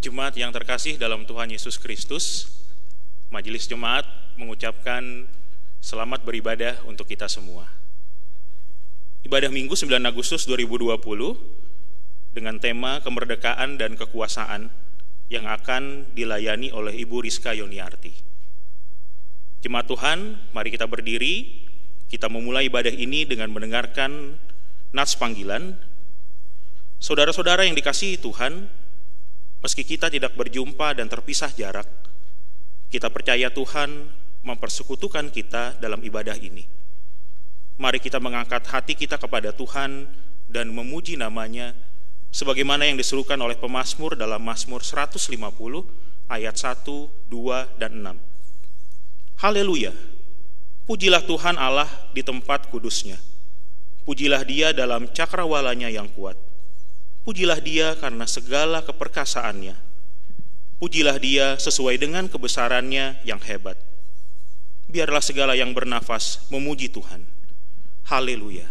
Jemaat yang terkasih dalam Tuhan Yesus Kristus, Majelis Jemaat mengucapkan selamat beribadah untuk kita semua. Ibadah Minggu 9 Agustus 2020 dengan tema kemerdekaan dan kekuasaan yang akan dilayani oleh Ibu Rizka Yoniarti. Jemaat Tuhan, mari kita berdiri, kita memulai ibadah ini dengan mendengarkan nats panggilan. Saudara-saudara yang dikasihi Tuhan, meski kita tidak berjumpa dan terpisah jarak, kita percaya Tuhan mempersekutukan kita dalam ibadah ini. Mari kita mengangkat hati kita kepada Tuhan dan memuji namanya, sebagaimana yang diserukan oleh pemazmur dalam Mazmur 150 ayat 1, 2, dan 6. Haleluya, pujilah Tuhan Allah di tempat kudusnya. Pujilah Dia dalam cakrawalanya yang kuat. Pujilah Dia karena segala keperkasaannya. Pujilah Dia sesuai dengan kebesarannya yang hebat. Biarlah segala yang bernafas memuji Tuhan. Haleluya.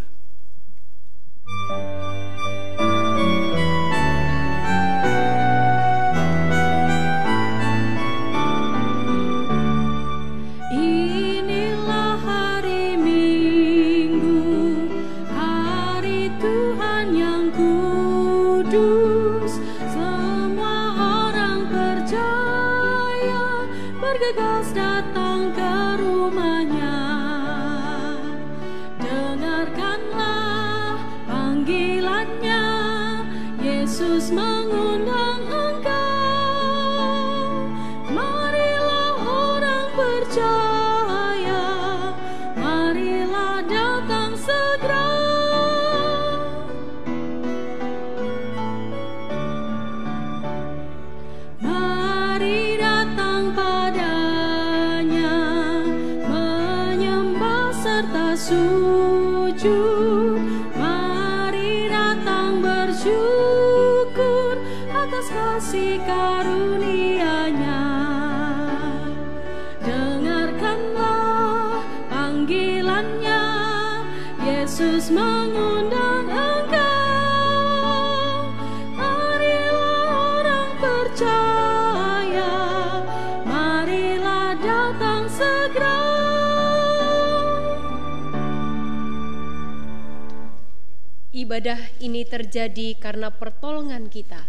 Ibadah ini terjadi karena pertolongan kita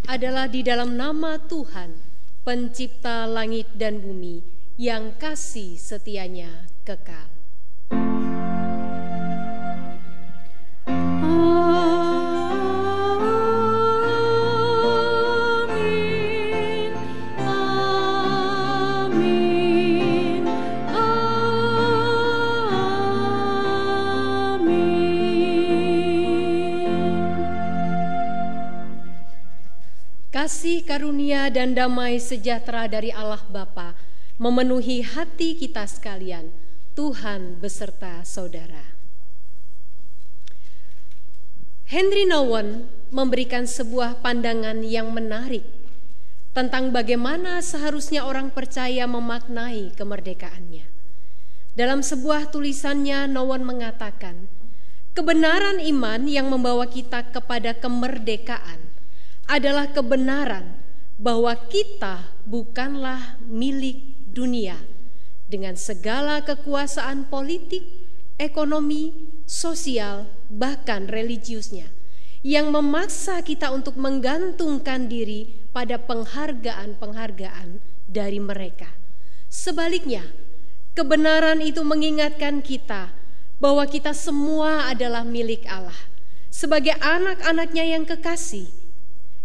adalah di dalam nama Tuhan, Pencipta langit dan bumi, yang kasih setianya kekal. Kasih karunia dan damai sejahtera dari Allah Bapa memenuhi hati kita sekalian, Tuhan beserta saudara. Henry Nouwen memberikan sebuah pandangan yang menarik tentang bagaimana seharusnya orang percaya memaknai kemerdekaannya. Dalam sebuah tulisannya, Nouwen mengatakan, kebenaran iman yang membawa kita kepada kemerdekaan adalah kebenaran bahwa kita bukanlah milik dunia dengan segala kekuasaan politik, ekonomi, sosial, bahkan religiusnya yang memaksa kita untuk menggantungkan diri pada penghargaan-penghargaan dari mereka. Sebaliknya, kebenaran itu mengingatkan kita bahwa kita semua adalah milik Allah sebagai anak-anaknya yang kekasih.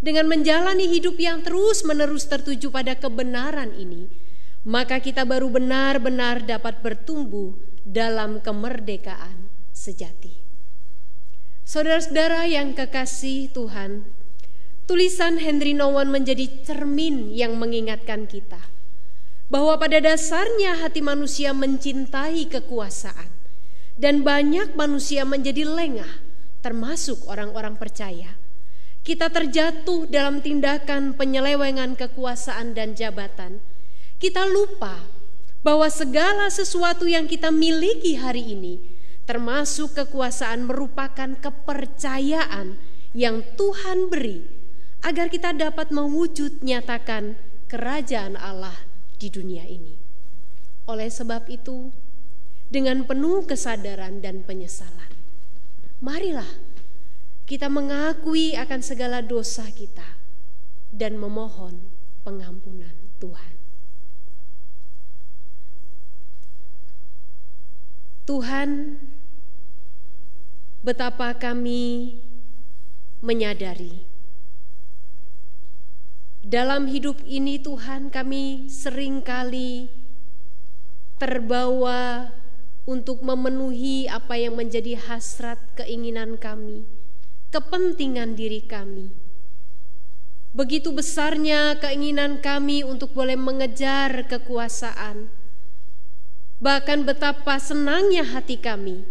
Dengan menjalani hidup yang terus-menerus tertuju pada kebenaran ini, maka kita baru benar-benar dapat bertumbuh dalam kemerdekaan sejati. Saudara-saudara yang kekasih Tuhan, tulisan Henry Nouwen menjadi cermin yang mengingatkan kita bahwa pada dasarnya hati manusia mencintai kekuasaan dan banyak manusia menjadi lengah, termasuk orang-orang percaya. Kita terjatuh dalam tindakan penyelewengan kekuasaan dan jabatan. Kita lupa bahwa segala sesuatu yang kita miliki hari ini, termasuk kekuasaan, merupakan kepercayaan yang Tuhan beri agar kita dapat mewujud nyatakan kerajaan Allah di dunia ini. Oleh sebab itu, dengan penuh kesadaran dan penyesalan, marilah kita mengakui akan segala dosa kita dan memohon pengampunan Tuhan. Tuhan, betapa kami menyadari dalam hidup ini, Tuhan, kami seringkali terbawa untuk memenuhi apa yang menjadi hasrat keinginan kami, kepentingan diri kami. Begitu besarnya keinginan kami untuk boleh mengejar kekuasaan. Bahkan betapa senangnya hati kami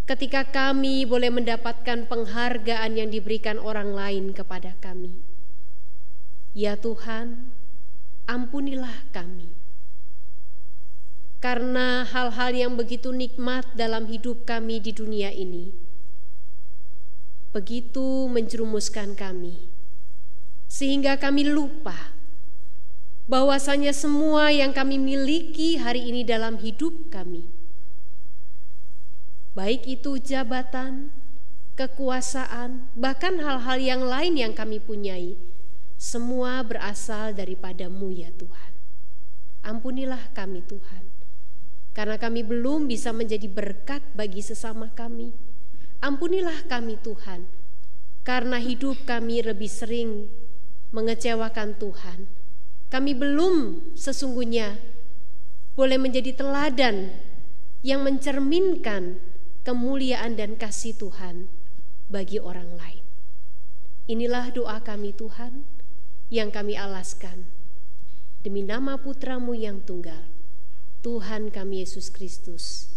ketika kami boleh mendapatkan penghargaan yang diberikan orang lain kepada kami. Ya Tuhan, ampunilah kami. Karena hal-hal yang begitu nikmat dalam hidup kami di dunia ini begitu menjerumuskan kami, sehingga kami lupa bahwasanya semua yang kami miliki hari ini dalam hidup kami, baik itu jabatan, kekuasaan, bahkan hal-hal yang lain yang kami punyai, semua berasal daripada-Mu ya Tuhan. Ampunilah kami Tuhan, karena kami belum bisa menjadi berkat bagi sesama kami. Ampunilah kami Tuhan, karena hidup kami lebih sering mengecewakan Tuhan. Kami belum sesungguhnya boleh menjadi teladan yang mencerminkan kemuliaan dan kasih Tuhan bagi orang lain. Inilah doa kami Tuhan yang kami alaskan demi nama Putra-Mu yang tunggal, Tuhan kami Yesus Kristus.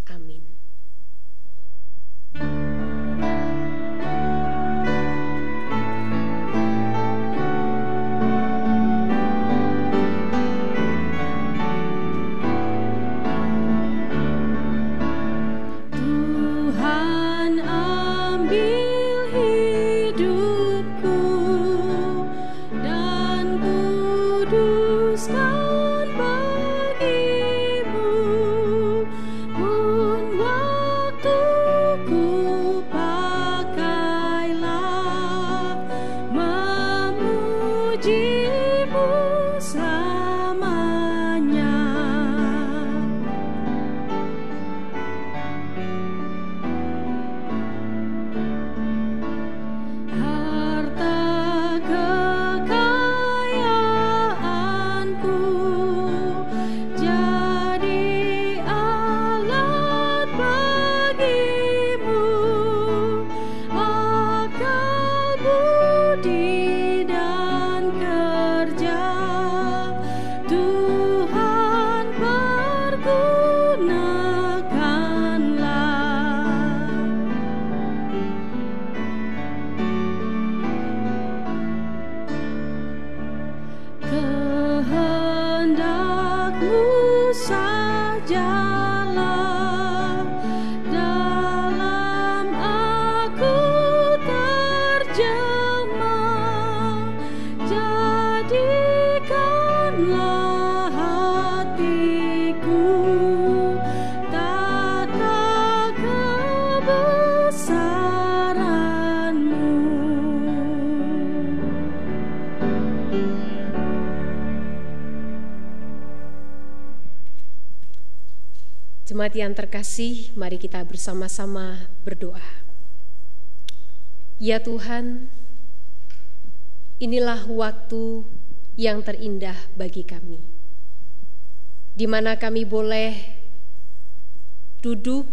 Amin. Jemaat yang terkasih, mari kita bersama-sama berdoa. Ya Tuhan, inilah waktu yang terindah bagi kami, di mana kami boleh duduk,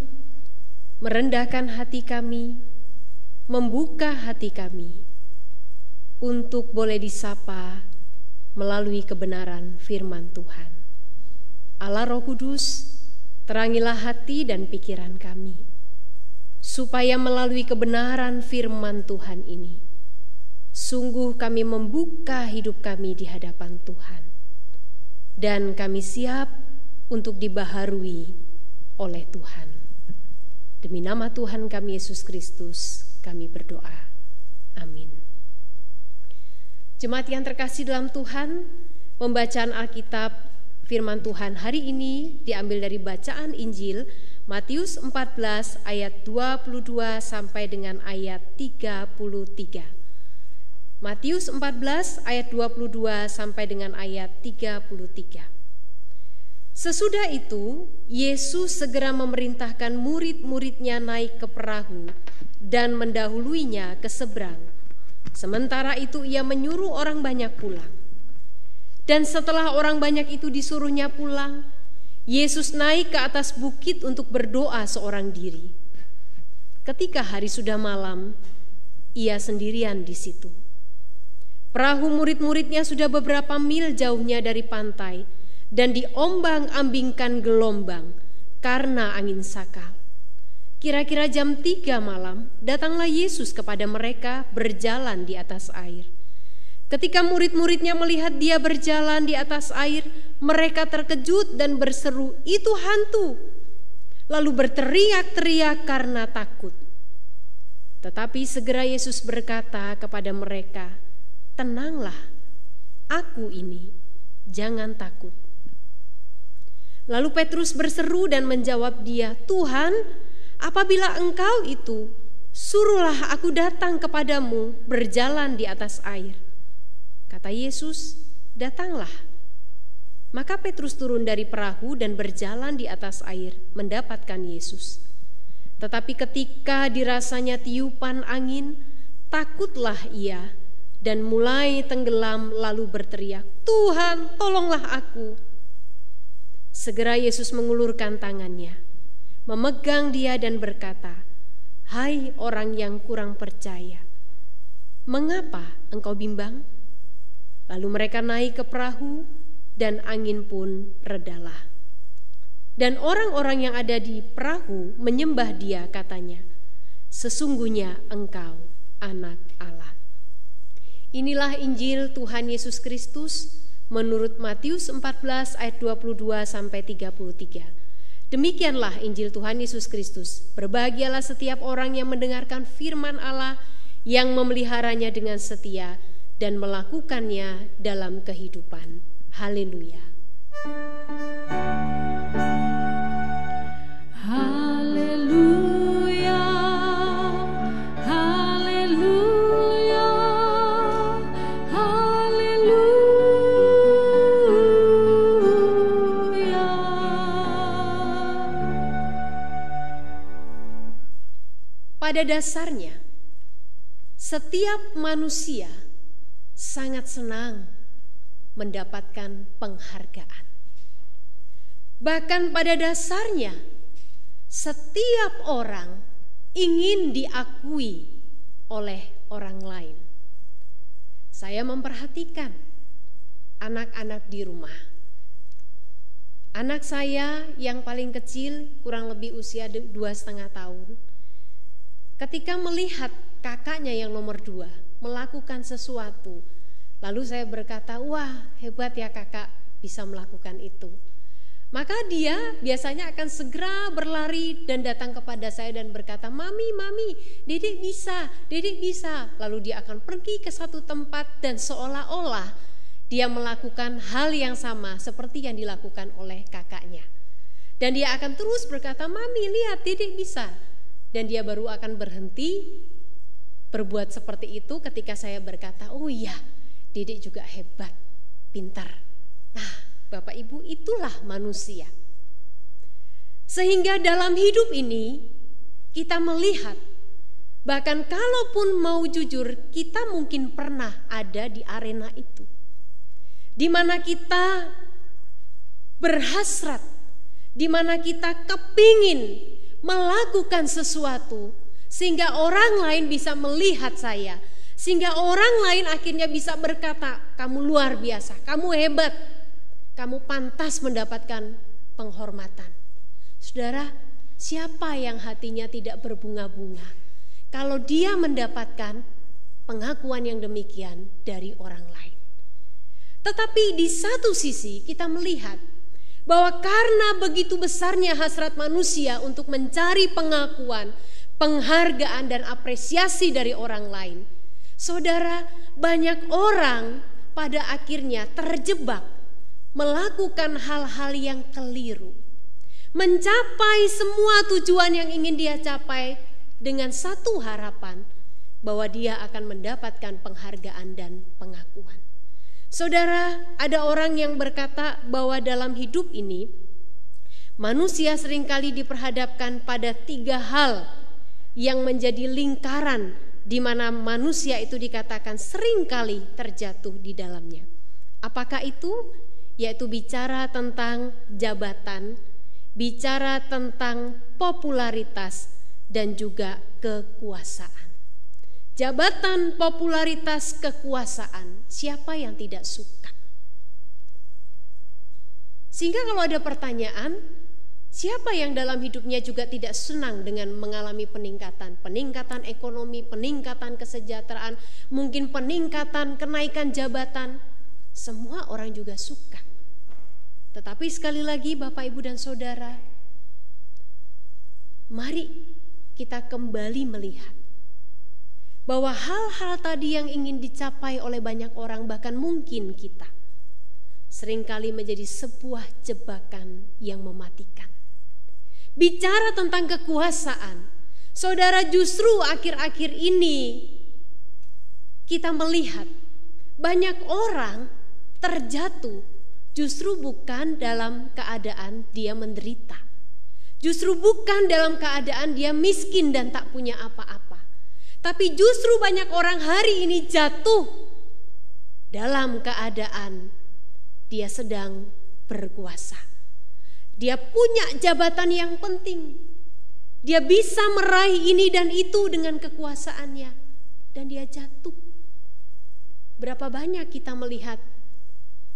merendahkan hati kami, membuka hati kami, untuk boleh disapa melalui kebenaran firman Tuhan. Allah Roh Kudus, terangilah hati dan pikiran kami, supaya melalui kebenaran firman Tuhan ini, sungguh kami membuka hidup kami di hadapan Tuhan, dan kami siap untuk dibaharui oleh Tuhan. Demi nama Tuhan kami Yesus Kristus, kami berdoa. Amin. Jemaat yang terkasih dalam Tuhan, pembacaan Alkitab firman Tuhan hari ini diambil dari bacaan Injil Matius 14 ayat 22 sampai dengan ayat 33. Matius 14 ayat 22 sampai dengan ayat 33. Sesudah itu, Yesus segera memerintahkan murid-muridnya naik ke perahu dan mendahuluinya ke seberang. Sementara itu ia menyuruh orang banyak pulang. Dan setelah orang banyak itu disuruhnya pulang, Yesus naik ke atas bukit untuk berdoa seorang diri. Ketika hari sudah malam, ia sendirian di situ. Perahu murid-muridnya sudah beberapa mil jauhnya dari pantai dan diombang-ambingkan gelombang karena angin sakal. Kira-kira jam 3 malam, datanglah Yesus kepada mereka berjalan di atas air. Ketika murid-muridnya melihat dia berjalan di atas air, mereka terkejut dan berseru, "Itu hantu!" Lalu berteriak-teriak karena takut. Tetapi segera Yesus berkata kepada mereka, "Tenanglah, aku ini, jangan takut." Lalu Petrus berseru dan menjawab dia, "Tuhan, apabila Engkau itu, suruhlah aku datang kepadamu berjalan di atas air." Kata Yesus, "Datanglah." Maka Petrus turun dari perahu dan berjalan di atas air mendapatkan Yesus. Tetapi ketika dirasanya tiupan angin, takutlah ia dan mulai tenggelam lalu berteriak, "Tuhan, tolonglah aku." Segera Yesus mengulurkan tangannya, memegang dia dan berkata, "Hai orang yang kurang percaya, mengapa engkau bimbang?" Lalu mereka naik ke perahu dan angin pun redalah. Dan orang-orang yang ada di perahu menyembah dia, katanya, "Sesungguhnya engkau anak Allah." Inilah Injil Tuhan Yesus Kristus menurut Matius 14 ayat 22 sampai 33. Demikianlah Injil Tuhan Yesus Kristus. Berbahagialah setiap orang yang mendengarkan firman Allah, yang memeliharanya dengan setia dan melakukannya dalam kehidupan. Haleluya. Haleluya, haleluya, haleluya. Pada dasarnya, setiap manusia sangat senang mendapatkan penghargaan. Bahkan pada dasarnya, setiap orang ingin diakui oleh orang lain. Saya memperhatikan anak-anak di rumah. Anak saya yang paling kecil, kurang lebih usia 2,5 tahun, ketika melihat kakaknya yang nomor 2 melakukan sesuatu, lalu saya berkata, "Wah, hebat ya kakak bisa melakukan itu." Maka dia biasanya akan segera berlari dan datang kepada saya dan berkata, "Mami, Dedek bisa, Dedek bisa." Lalu dia akan pergi ke satu tempat dan seolah-olah dia melakukan hal yang sama seperti yang dilakukan oleh kakaknya. Dan dia akan terus berkata, "Mami, lihat, Dedek bisa." Dan dia baru akan berhenti berbuat seperti itu ketika saya berkata, "Oh iya, Dedek juga hebat, pintar." Nah, Bapak Ibu, itulah manusia. Sehingga dalam hidup ini kita melihat, bahkan kalaupun mau jujur, kita mungkin pernah ada di arena itu, di mana kita berhasrat, di mana kita kepingin melakukan sesuatu sehingga orang lain bisa melihat saya, sehingga orang lain akhirnya bisa berkata, "Kamu luar biasa, kamu hebat, kamu pantas mendapatkan penghormatan." Saudara, siapa yang hatinya tidak berbunga-bunga kalau dia mendapatkan pengakuan yang demikian dari orang lain? Tetapi di satu sisi kita melihat bahwa karena begitu besarnya hasrat manusia untuk mencari pengakuan, penghargaan dan apresiasi dari orang lain, Saudara, banyak orang pada akhirnya terjebak melakukan hal-hal yang keliru, mencapai semua tujuan yang ingin dia capai dengan satu harapan, bahwa dia akan mendapatkan penghargaan dan pengakuan. Saudara, ada orang yang berkata bahwa dalam hidup ini manusia seringkali diperhadapkan pada 3 hal yang menjadi lingkaran di mana manusia itu dikatakan seringkali terjatuh di dalamnya. Apakah itu? Yaitu bicara tentang jabatan, bicara tentang popularitas, dan juga kekuasaan. Jabatan, popularitas, kekuasaan, siapa yang tidak suka? Sehingga kalau ada pertanyaan, siapa yang dalam hidupnya juga tidak senang dengan mengalami peningkatan ekonomi, peningkatan kesejahteraan, mungkin peningkatan kenaikan jabatan, semua orang juga suka. Tetapi sekali lagi Bapak, Ibu, dan Saudara, mari kita kembali melihat bahwa hal-hal tadi yang ingin dicapai oleh banyak orang, bahkan mungkin kita, seringkali menjadi sebuah jebakan yang mematikan. Bicara tentang kekuasaan, saudara, justru akhir-akhir ini kita melihat banyak orang terjatuh justru bukan dalam keadaan dia menderita, justru bukan dalam keadaan dia miskin dan tak punya apa-apa, tapi justru banyak orang hari ini jatuh dalam keadaan dia sedang berkuasa. Dia punya jabatan yang penting, dia bisa meraih ini dan itu dengan kekuasaannya, dan dia jatuh. Berapa banyak kita melihat,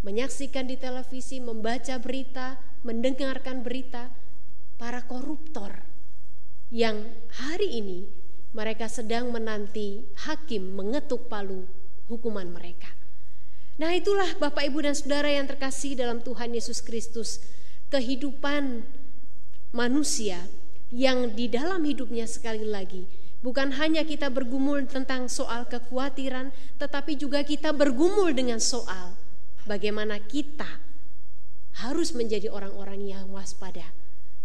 menyaksikan di televisi, membaca berita, mendengarkan berita, para koruptor yang hari ini mereka sedang menanti hakim mengetuk palu hukuman mereka. Nah, itulah Bapak, Ibu, dan Saudara yang terkasih dalam Tuhan Yesus Kristus, kehidupan manusia yang di dalam hidupnya sekali lagi bukan hanya kita bergumul tentang soal kekhawatiran, tetapi juga kita bergumul dengan soal bagaimana kita harus menjadi orang-orang yang waspada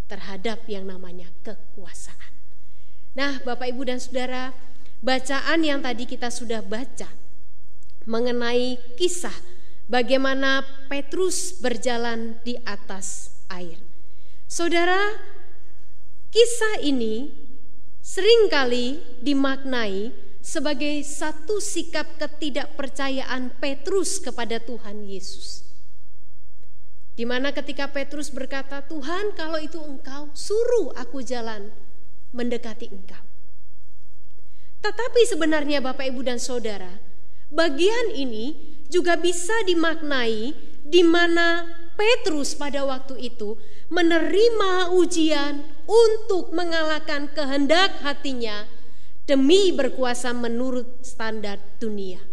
terhadap yang namanya kekuasaan. Nah, Bapak, Ibu, dan Saudara, bacaan yang tadi kita sudah baca mengenai kisah bagaimana Petrus berjalan di atas air. Saudara, kisah ini seringkali dimaknai sebagai satu sikap ketidakpercayaan Petrus kepada Tuhan Yesus. Di mana ketika Petrus berkata, "Tuhan, kalau itu Engkau, suruh aku jalan mendekati Engkau." Tetapi sebenarnya Bapak, Ibu, dan Saudara, bagian ini juga bisa dimaknai di mana Petrus pada waktu itu menerima ujian untuk mengalahkan kehendak hatinya demi berkuasa menurut standar dunia.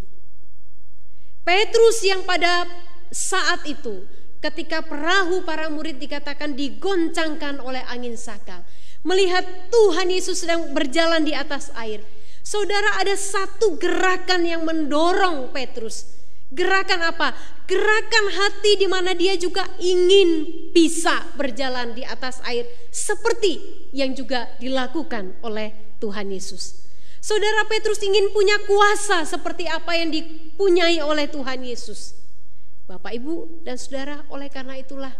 Petrus yang pada saat itu ketika perahu para murid dikatakan digoncangkan oleh angin sakal, melihat Tuhan Yesus sedang berjalan di atas air, saudara, ada satu gerakan yang mendorong Petrus. Gerakan apa? Gerakan hati di mana dia juga ingin bisa berjalan di atas air seperti yang juga dilakukan oleh Tuhan Yesus. Saudara, Petrus ingin punya kuasa seperti apa yang dipunyai oleh Tuhan Yesus. Bapak, Ibu, dan Saudara, oleh karena itulah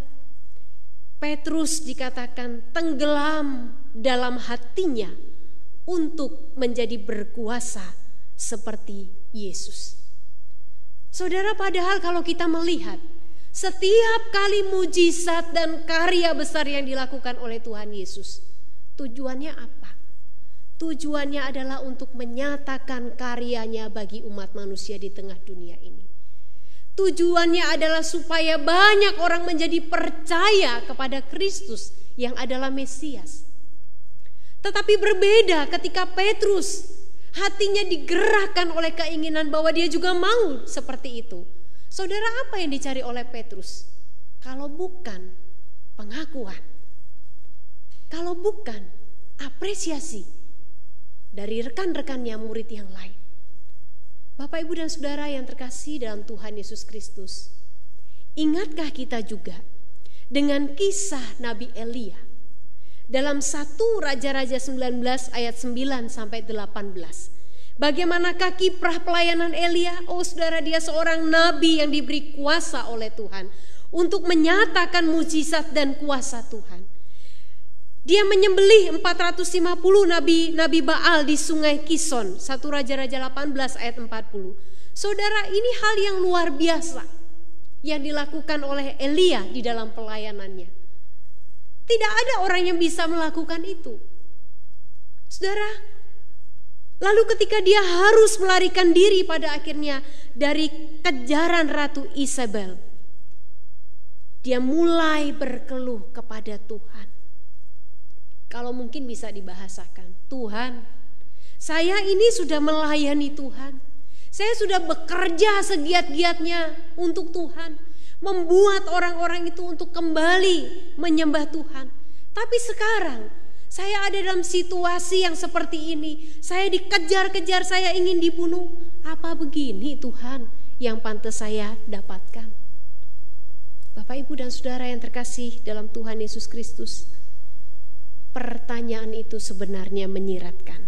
Petrus dikatakan tenggelam dalam hatinya untuk menjadi berkuasa seperti Yesus. Saudara, padahal kalau kita melihat setiap kali mujizat dan karya besar yang dilakukan oleh Tuhan Yesus, tujuannya apa? Tujuannya adalah untuk menyatakan karyanya bagi umat manusia di tengah dunia ini. Tujuannya adalah supaya banyak orang menjadi percaya kepada Kristus yang adalah Mesias. Tetapi berbeda ketika Petrus hatinya digerakkan oleh keinginan bahwa dia juga mau seperti itu. Saudara, apa yang dicari oleh Petrus? Kalau bukan pengakuan, kalau bukan apresiasi dari rekan-rekannya murid yang lain. Bapak, Ibu, dan Saudara yang terkasih dalam Tuhan Yesus Kristus, ingatkah kita juga dengan kisah Nabi Elia dalam 1 Raja-Raja 19 ayat 9 sampai 18. Bagaimanakah kiprah pelayanan Elia? Oh saudara, dia seorang nabi yang diberi kuasa oleh Tuhan untuk menyatakan mujizat dan kuasa Tuhan. Dia menyembelih 450 nabi Baal di sungai Kison. 1 Raja-Raja 18 ayat 40. Saudara, ini hal yang luar biasa yang dilakukan oleh Elia di dalam pelayanannya. Tidak ada orang yang bisa melakukan itu. Saudara, lalu ketika dia harus melarikan diri pada akhirnya dari kejaran Ratu Isabel, dia mulai berkeluh kepada Tuhan. Kalau mungkin bisa dibahasakan, Tuhan, saya ini sudah melayani Tuhan. Saya sudah bekerja segiat-giatnya untuk Tuhan, membuat orang-orang itu untuk kembali menyembah Tuhan. Tapi sekarang saya ada dalam situasi yang seperti ini. Saya dikejar-kejar, saya ingin dibunuh. Apa begini Tuhan yang pantas saya dapatkan? Bapak, Ibu, dan Saudara yang terkasih dalam Tuhan Yesus Kristus, pertanyaan itu sebenarnya menyiratkan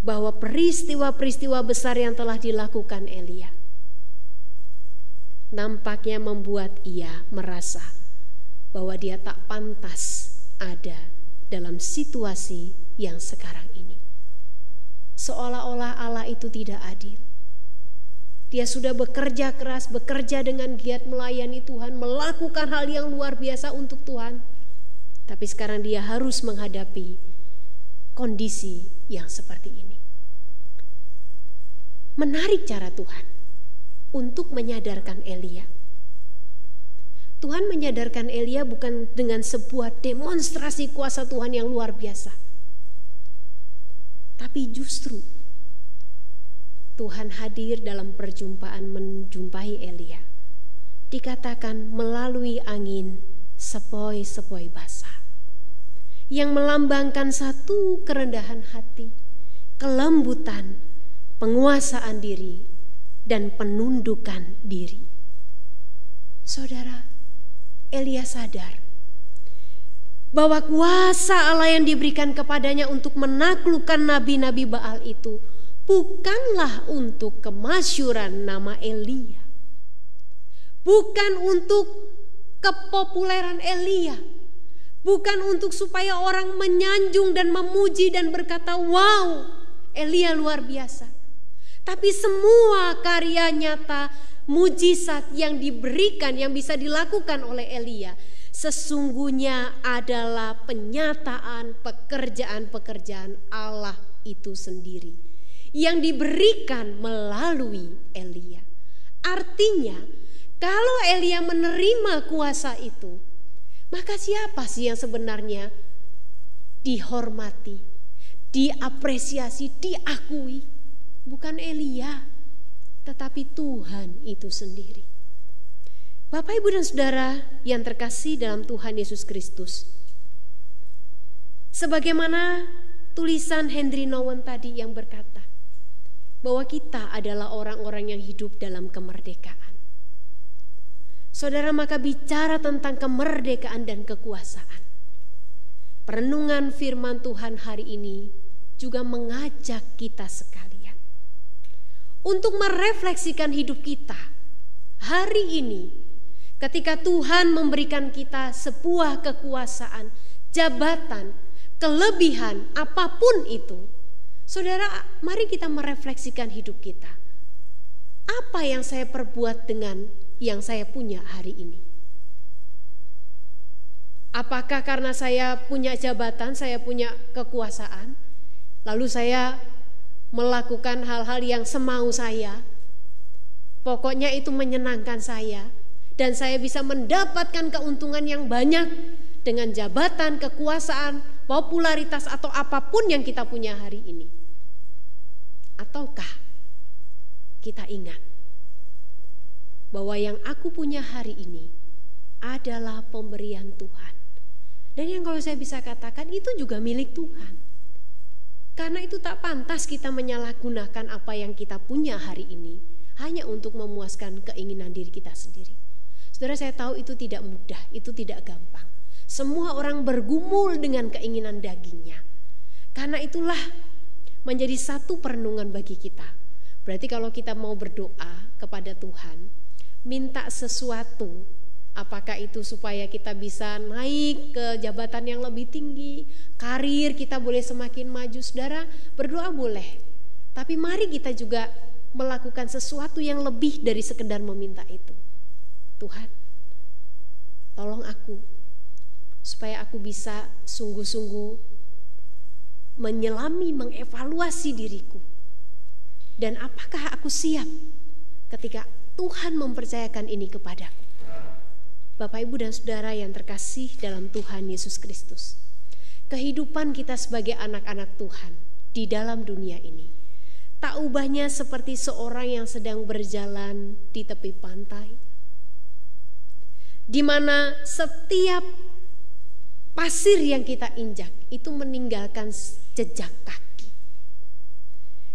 bahwa peristiwa-peristiwa besar yang telah dilakukan Elia nampaknya membuat ia merasa bahwa dia tak pantas ada dalam situasi yang sekarang ini. Seolah-olah Allah itu tidak adil. Dia sudah bekerja keras, bekerja dengan giat melayani Tuhan, melakukan hal yang luar biasa untuk Tuhan. Tapi sekarang dia harus menghadapi kondisi yang seperti ini. Menarik cara Tuhan untuk menyadarkan Elia. Tuhan menyadarkan Elia bukan dengan sebuah demonstrasi kuasa Tuhan yang luar biasa. Tapi justru Tuhan hadir dalam perjumpaan menjumpai Elia. Dikatakan melalui angin sepoi-sepoi basah, yang melambangkan satu kerendahan hati, kelembutan, penguasaan diri, dan penundukan diri. Saudara, Elia sadar bahwa kuasa Allah yang diberikan kepadanya untuk menaklukkan nabi-nabi Baal itu bukanlah untuk kemasyhuran nama Elia, bukan untuk kepopuleran Elia, bukan untuk supaya orang menyanjung dan memuji dan berkata, wow, Elia luar biasa. Tapi semua karya nyata, mujizat yang diberikan, yang bisa dilakukan oleh Elia, sesungguhnya adalah penyataan pekerjaan-pekerjaan Allah itu sendiri yang diberikan melalui Elia. Artinya, kalau Elia menerima kuasa itu, maka siapa sih yang sebenarnya dihormati, diapresiasi, diakui? Bukan Elia, tetapi Tuhan itu sendiri. Bapak, Ibu, dan Saudara yang terkasih dalam Tuhan Yesus Kristus, sebagaimana tulisan Henry Nouwen tadi yang berkata bahwa kita adalah orang-orang yang hidup dalam kemerdekaan. Saudara, maka bicara tentang kemerdekaan dan kekuasaan, perenungan firman Tuhan hari ini juga mengajak kita sekalian untuk merefleksikan hidup kita hari ini ketika Tuhan memberikan kita sebuah kekuasaan, jabatan, kelebihan, apapun itu. Saudara, mari kita merefleksikan hidup kita. Apa yang saya perbuat dengan yang saya punya hari ini? Apakah karena saya punya jabatan, saya punya kekuasaan, lalu saya melakukan hal-hal yang semau saya, pokoknya itu menyenangkan saya, dan saya bisa mendapatkan keuntungan yang banyak dengan jabatan, kekuasaan, popularitas, atau apapun yang kita punya hari ini? Ataukah kita ingat bahwa yang aku punya hari ini adalah pemberian Tuhan, dan yang kalau saya bisa katakan itu juga milik Tuhan. Karena itu tak pantas kita menyalahgunakan apa yang kita punya hari ini hanya untuk memuaskan keinginan diri kita sendiri. Saudara, saya tahu itu tidak mudah, itu tidak gampang. Semua orang bergumul dengan keinginan dagingnya. Karena itulah menjadi satu perenungan bagi kita. Berarti kalau kita mau berdoa kepada Tuhan, minta sesuatu, apakah itu supaya kita bisa naik ke jabatan yang lebih tinggi, karir kita boleh semakin maju. Saudara, berdoa boleh, tapi mari kita juga melakukan sesuatu yang lebih dari sekedar meminta itu. Tuhan, tolong aku supaya aku bisa sungguh-sungguh menyelami, mengevaluasi diriku, dan apakah aku siap ketika Tuhan mempercayakan ini kepadaku. Bapak, Ibu, dan Saudara yang terkasih dalam Tuhan Yesus Kristus, kehidupan kita sebagai anak-anak Tuhan di dalam dunia ini tak ubahnya seperti seorang yang sedang berjalan di tepi pantai, di mana setiap pasir yang kita injak itu meninggalkan jejak kaki.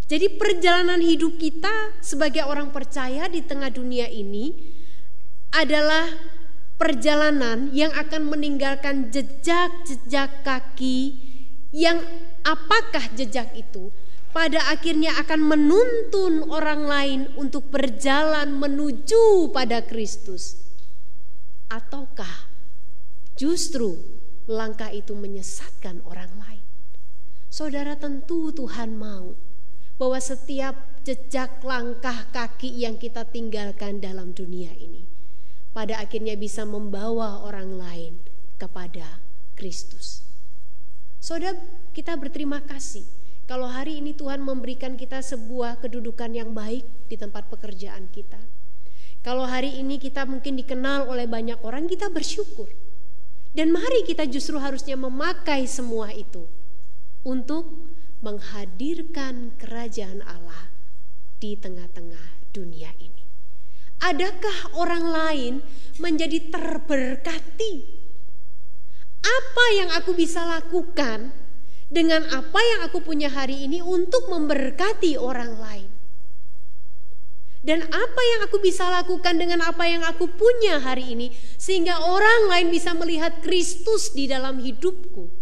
Jadi perjalanan hidup kita sebagai orang percaya di tengah dunia ini adalah perjalanan yang akan meninggalkan jejak-jejak kaki, yang apakah jejak itu pada akhirnya akan menuntun orang lain untuk berjalan menuju pada Kristus. Ataukah justru langkah itu menyesatkan orang lain? Saudara, tentu Tuhan mau bahwa setiap jejak langkah kaki yang kita tinggalkan dalam dunia ini pada akhirnya bisa membawa orang lain kepada Kristus. Saudara, kita berterima kasih kalau hari ini Tuhan memberikan kita sebuah kedudukan yang baik di tempat pekerjaan kita. Kalau hari ini kita mungkin dikenal oleh banyak orang, kita bersyukur. Dan mari kita justru harusnya memakai semua itu untuk menghadirkan kerajaan Allah di tengah-tengah dunia ini. Adakah orang lain menjadi terberkati? Apa yang aku bisa lakukan dengan apa yang aku punya hari ini untuk memberkati orang lain? Dan apa yang aku bisa lakukan dengan apa yang aku punya hari ini sehingga orang lain bisa melihat Kristus di dalam hidupku?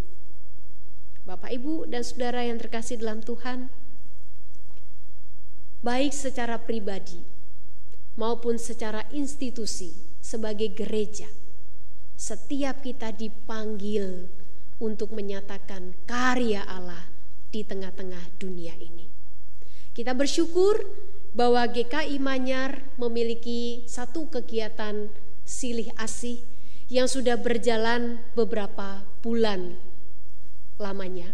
Bapak, Ibu, dan Saudara yang terkasih dalam Tuhan, baik secara pribadi maupun secara institusi sebagai gereja, setiap kita dipanggil untuk menyatakan karya Allah di tengah-tengah dunia ini. Kita bersyukur bahwa GKI Manyar memiliki satu kegiatan silih asih yang sudah berjalan beberapa bulan lamanya.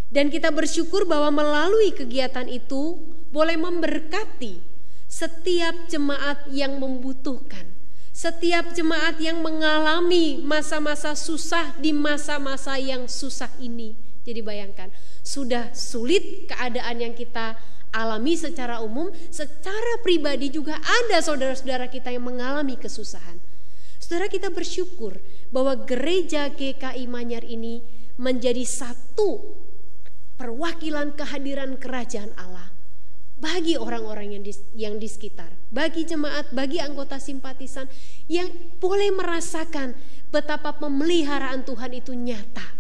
Dan kita bersyukur bahwa melalui kegiatan itu boleh memberkati setiap jemaat yang membutuhkan, setiap jemaat yang mengalami masa-masa susah di masa-masa yang susah ini. Jadi bayangkan, sudah sulit keadaan yang kita alami secara umum, secara pribadi juga ada saudara-saudara kita yang mengalami kesusahan. Saudara, kita bersyukur bahwa gereja GKI Manyar ini menjadi satu perwakilan kehadiran kerajaan Allah bagi orang-orang yang di sekitar, bagi jemaat, bagi anggota simpatisan yang boleh merasakan betapa pemeliharaan Tuhan itu nyata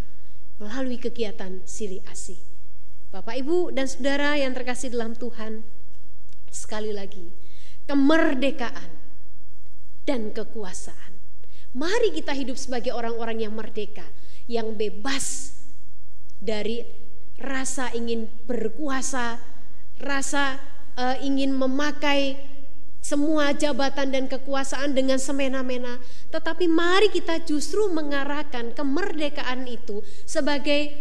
melalui kegiatan silih asih. Bapak, Ibu, dan Saudara yang terkasih dalam Tuhan, sekali lagi, kemerdekaan dan kekuasaan. Mari kita hidup sebagai orang-orang yang merdeka, yang bebas dari rasa ingin berkuasa, rasa ingin memakai semua jabatan dan kekuasaan dengan semena-mena. Tetapi mari kita justru mengarahkan kemerdekaan itu sebagai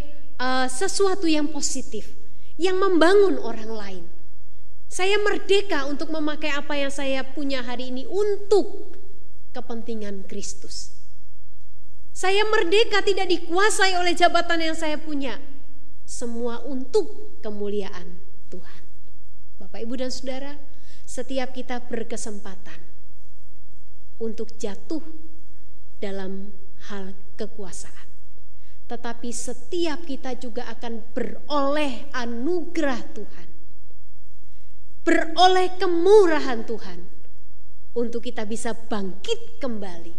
sesuatu yang positif, yang membangun orang lain. Saya merdeka untuk memakai apa yang saya punya hari ini untuk kepentingan Kristus. Saya merdeka tidak dikuasai oleh jabatan yang saya punya, semua untuk kemuliaan Tuhan. Bapak, Ibu, dan Saudara, setiap kita berkesempatan untuk jatuh dalam hal kekuasaan, tetapi setiap kita juga akan beroleh anugerah Tuhan, beroleh kemurahan Tuhan untuk kita bisa bangkit kembali.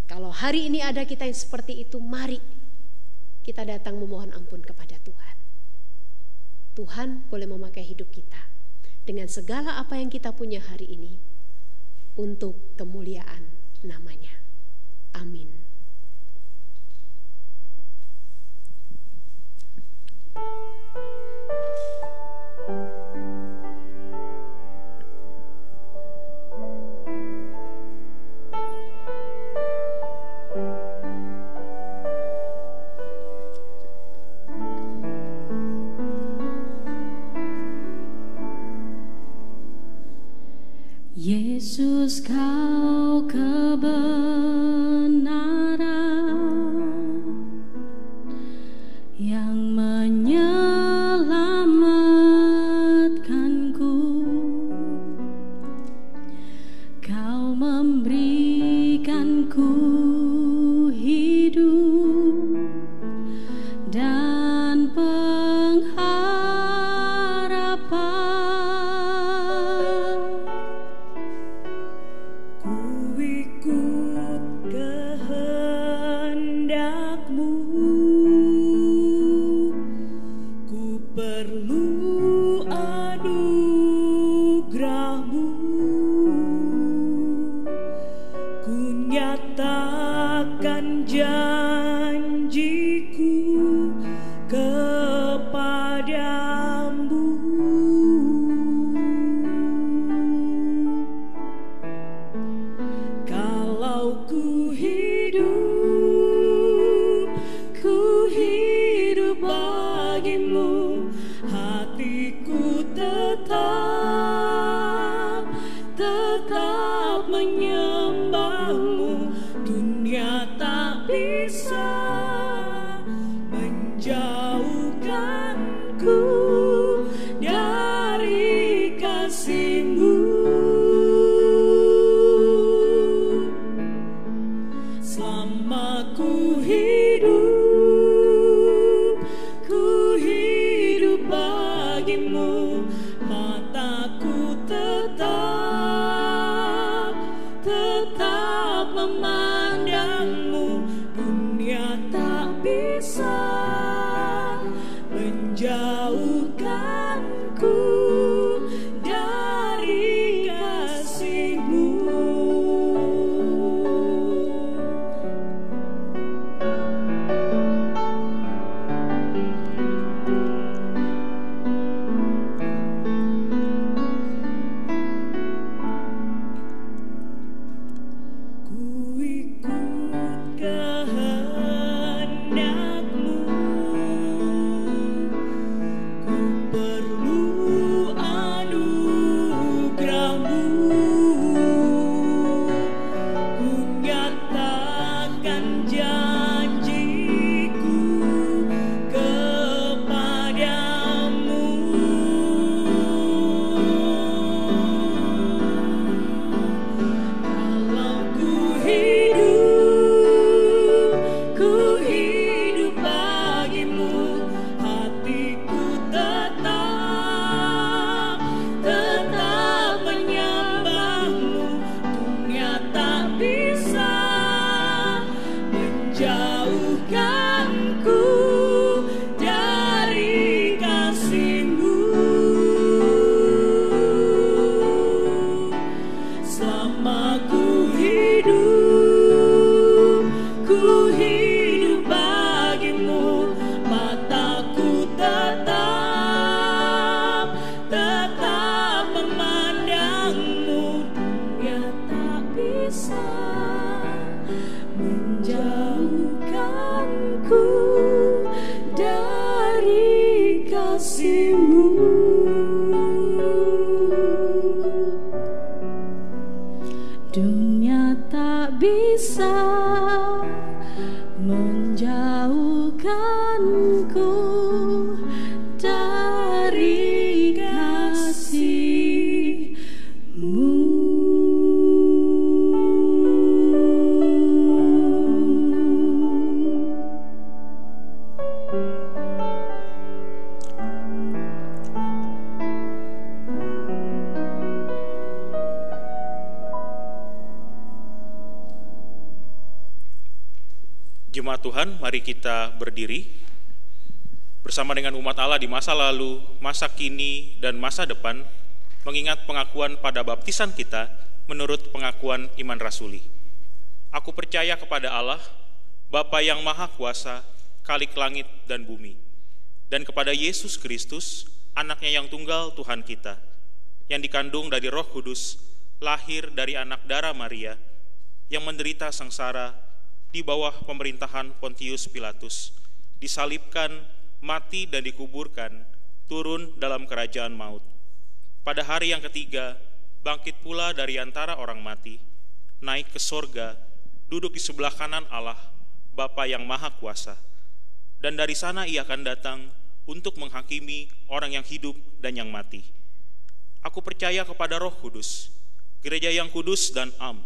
Kalau hari ini ada kita yang seperti itu, mari kita datang memohon ampun kepada Tuhan. Tuhan boleh memakai hidup kita dengan segala apa yang kita punya hari ini untuk kemuliaan namanya. Amin. Yesus, Kau kebenaran yang menyelamatkanku. Kau memberikanku hidup dan Jemaat Tuhan, mari kita berdiri bersama dengan umat Allah di masa lalu, masa kini, dan masa depan, mengingat pengakuan pada baptisan kita menurut pengakuan iman rasuli. Aku percaya kepada Allah, Bapa yang Maha Kuasa, Khalik langit dan bumi, dan kepada Yesus Kristus, anaknya yang tunggal Tuhan kita, yang dikandung dari Roh Kudus, lahir dari anak darah Maria, yang menderita sengsara di bawah pemerintahan Pontius Pilatus, disalibkan, mati dan dikuburkan, turun dalam kerajaan maut. Pada hari yang ketiga, bangkit pula dari antara orang mati, naik ke sorga, duduk di sebelah kanan Allah, Bapa yang Maha Kuasa. Dan dari sana ia akan datang untuk menghakimi orang yang hidup dan yang mati. Aku percaya kepada Roh Kudus, gereja yang kudus dan am,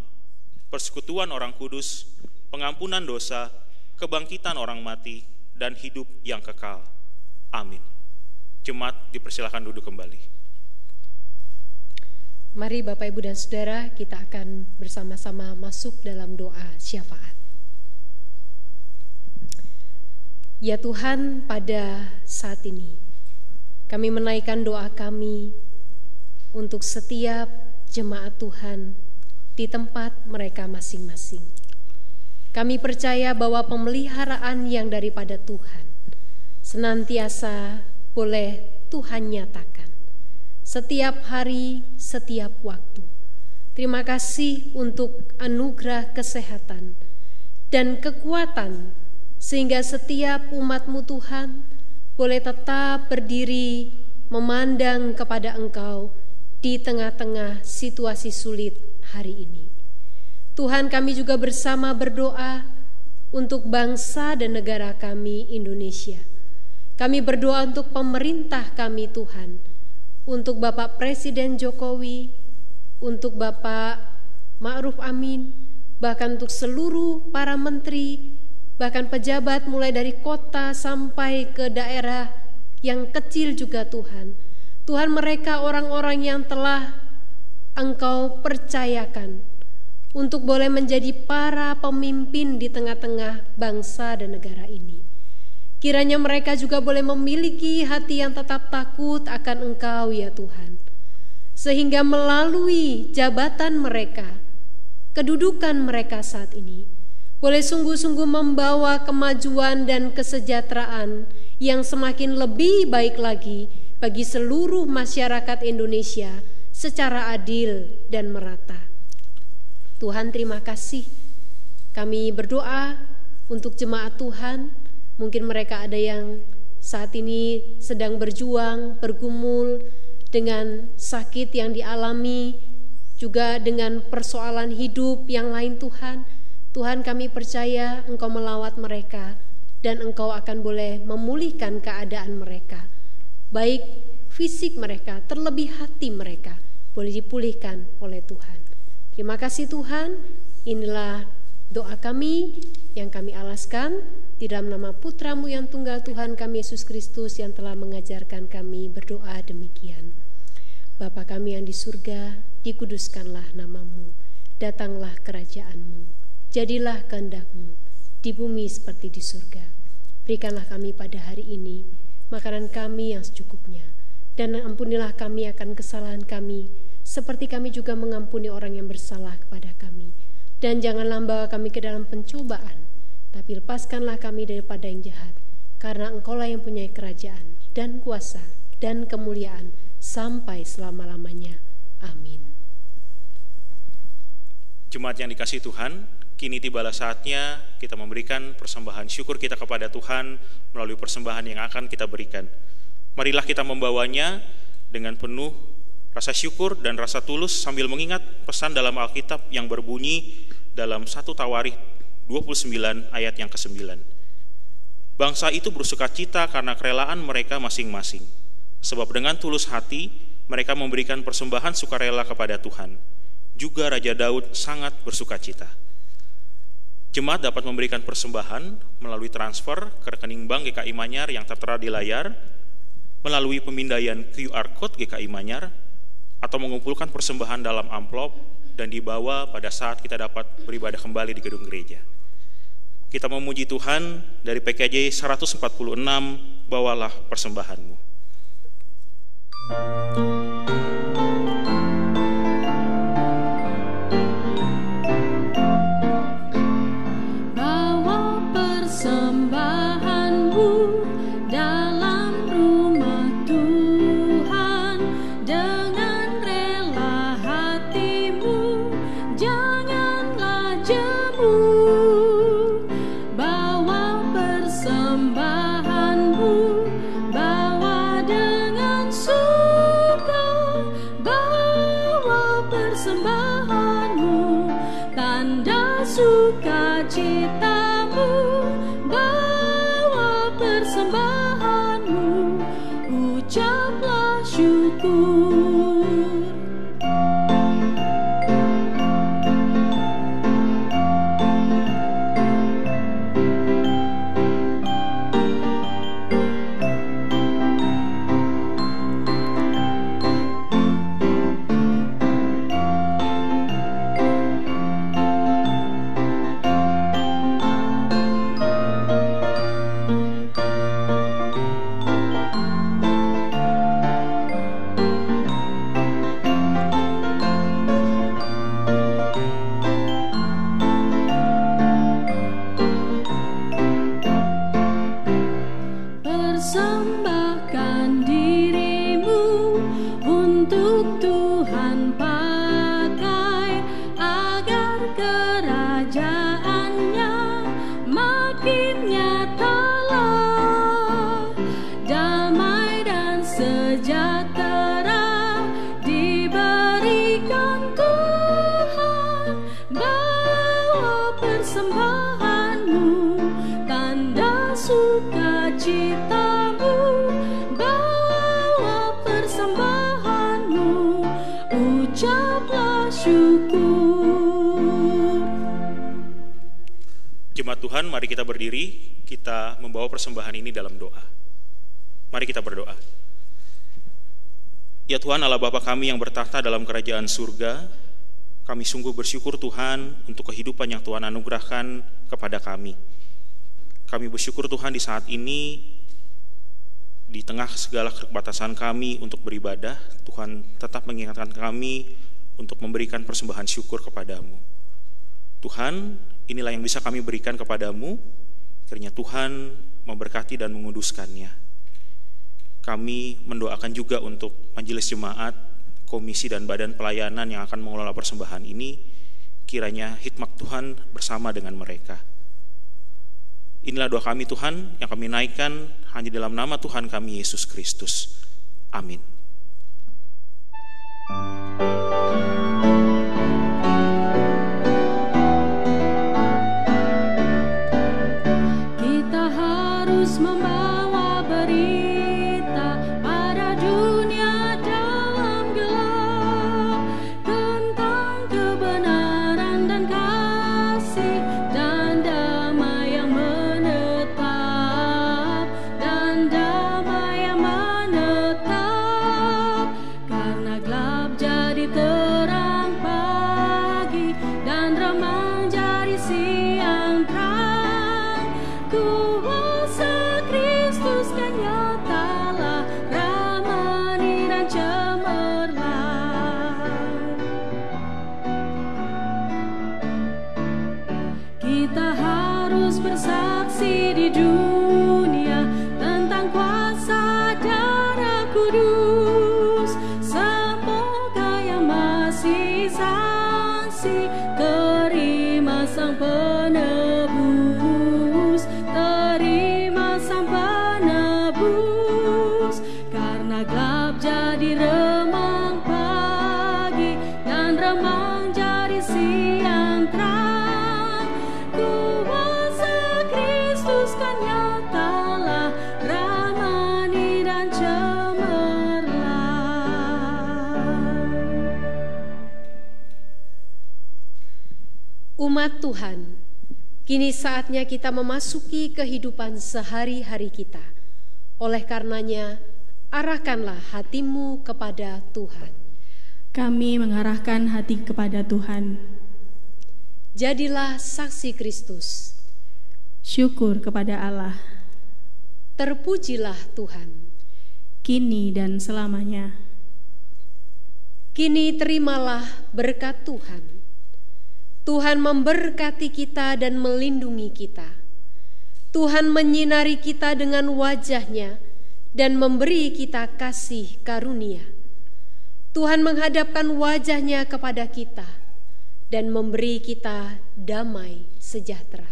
persekutuan orang kudus, pengampunan dosa, kebangkitan orang mati, dan hidup yang kekal. Amin. Jemaat dipersilakan duduk kembali. Mari Bapak, Ibu, dan Saudara, kita akan bersama-sama masuk dalam doa syafaat. Ya Tuhan, pada saat ini kami menaikkan doa kami untuk setiap jemaat Tuhan di tempat mereka masing-masing. Kami percaya bahwa pemeliharaan yang daripada Tuhan senantiasa boleh Tuhan nyatakan setiap hari, setiap waktu. Terima kasih untuk anugerah kesehatan dan kekuatan, sehingga setiap umat-Mu Tuhan boleh tetap berdiri memandang kepada Engkau di tengah-tengah situasi sulit hari ini. Tuhan, kami juga bersama berdoa untuk bangsa dan negara kami Indonesia. Kami berdoa untuk pemerintah kami Tuhan, untuk Bapak Presiden Jokowi, untuk Bapak Ma'ruf Amin, bahkan untuk seluruh para menteri, bahkan pejabat mulai dari kota sampai ke daerah yang kecil juga Tuhan. Tuhan, mereka orang-orang yang telah Engkau percayakan untuk boleh menjadi para pemimpin di tengah-tengah bangsa dan negara ini. Kiranya mereka juga boleh memiliki hati yang tetap takut akan Engkau ya Tuhan, sehingga melalui jabatan mereka, kedudukan mereka saat ini, boleh sungguh-sungguh membawa kemajuan dan kesejahteraan yang semakin lebih baik lagi bagi seluruh masyarakat Indonesia secara adil dan merata. Tuhan, terima kasih. Kami berdoa untuk jemaat Tuhan. Mungkin mereka ada yang saat ini sedang berjuang, bergumul dengan sakit yang dialami, juga dengan persoalan hidup yang lain Tuhan. Tuhan, kami percaya Engkau melawat mereka dan Engkau akan boleh memulihkan keadaan mereka. Baik fisik mereka, terlebih hati mereka boleh dipulihkan oleh Tuhan. Terima kasih Tuhan, inilah doa kami yang kami alaskan di dalam nama Putra-Mu yang tunggal Tuhan kami Yesus Kristus yang telah mengajarkan kami berdoa demikian. Bapa kami yang di surga, dikuduskanlah nama-Mu, datanglah kerajaan-Mu, jadilah kehendak-Mu di bumi seperti di surga. Berikanlah kami pada hari ini makanan kami yang secukupnya, dan ampunilah kami akan kesalahan kami, seperti kami juga mengampuni orang yang bersalah kepada kami. Dan janganlah membawa kami ke dalam pencobaan, tapi lepaskanlah kami daripada yang jahat, karena Engkaulah yang punya kerajaan dan kuasa dan kemuliaan sampai selama-lamanya. Amin. Jemaat yang dikasihi Tuhan, kini tibalah saatnya kita memberikan persembahan syukur kita kepada Tuhan melalui persembahan yang akan kita berikan. Marilah kita membawanya dengan penuh rasa syukur dan rasa tulus sambil mengingat pesan dalam Alkitab yang berbunyi dalam 1 Tawarikh 29 ayat yang ke-9. Bangsa itu bersukacita karena kerelaan mereka masing-masing, sebab dengan tulus hati mereka memberikan persembahan sukarela kepada Tuhan. Juga Raja Daud sangat bersukacita. Jemaat dapat memberikan persembahan melalui transfer ke rekening bank GKI Manyar yang tertera di layar, melalui pemindaian QR Code GKI Manyar, atau mengumpulkan persembahan dalam amplop dan dibawa pada saat kita dapat beribadah kembali di gedung gereja. Kita memuji Tuhan dari PKJ 146, bawalah persembahanmu. Bawa persembahanmu dalam rumah Tuhan dengan rela hatimu, janganlah jemu. Bawa persembahanmu, bawa dengan suka, bawa persembahanmu, tanda sukacitamu, bawa persembahanmu, ucaplah syukur. Persembahkan dirimu untuk Tuhan pakai, agar kerajaannya makin nyatalah. Damai dan sejahtera diberikan Tuhan. Bawa persembahanmu, tanda sukacitamu, bawa persembahanmu, ucaplah syukur. Jemaat Tuhan, mari kita berdiri, kita membawa persembahan ini dalam doa. Mari kita berdoa. Ya Tuhan Allah Bapa kami yang bertahta dalam kerajaan surga, kami sungguh bersyukur Tuhan untuk kehidupan yang Tuhan anugerahkan kepada kami. Kami bersyukur Tuhan di saat ini, di tengah segala keterbatasan kami untuk beribadah, Tuhan tetap mengingatkan kami untuk memberikan persembahan syukur kepadamu. Tuhan, inilah yang bisa kami berikan kepadamu, kiranya Tuhan memberkati dan menguduskannya. Kami mendoakan juga untuk majelis jemaat, komisi dan badan pelayanan yang akan mengelola persembahan ini, kiranya hikmat Tuhan bersama dengan mereka. Inilah doa kami Tuhan yang kami naikkan hanya dalam nama Tuhan kami Yesus Kristus. Amin. Kita harus membawa berita pada dunia dalam gelap tentang kebenaran dan kasih dan damai yang menetap, dan damai yang menetap, karena gelap jadi terang pagi dan remang jadi siang terang. Kuasa Kristus kan nyatalah, ramani dan cemerlang. Kita harus bersaksi di dunia tentang kuasa darah kudus. Semoga yang masih saksi terima sang penebus, terima sang penebus, karena gelap jadi remang pagi dan remang jadi siang terang. Kuasa Kristus kan nyatalah, ramani dan cemerlang. Umat Tuhan, kini saatnya kita memasuki kehidupan sehari-hari kita. Oleh karenanya, arahkanlah hatimu kepada Tuhan. Kami mengarahkan hati kepada Tuhan. Jadilah saksi Kristus. Syukur kepada Allah, Terpujilah Tuhan. kini dan selamanya. Kini terimalah berkat Tuhan. Tuhan memberkati kita dan melindungi kita. Tuhan menyinari kita dengan wajah-Nya dan memberi kita kasih karunia. Tuhan menghadapkan wajah-Nya kepada kita dan memberi kita damai sejahtera.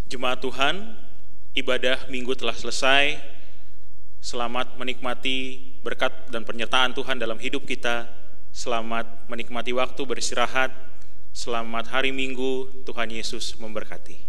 Jemaat Tuhan, ibadah minggu telah selesai. Selamat menikmati berkat dan penyertaan Tuhan dalam hidup kita. Selamat menikmati waktu beristirahat. Selamat hari Minggu, Tuhan Yesus memberkati.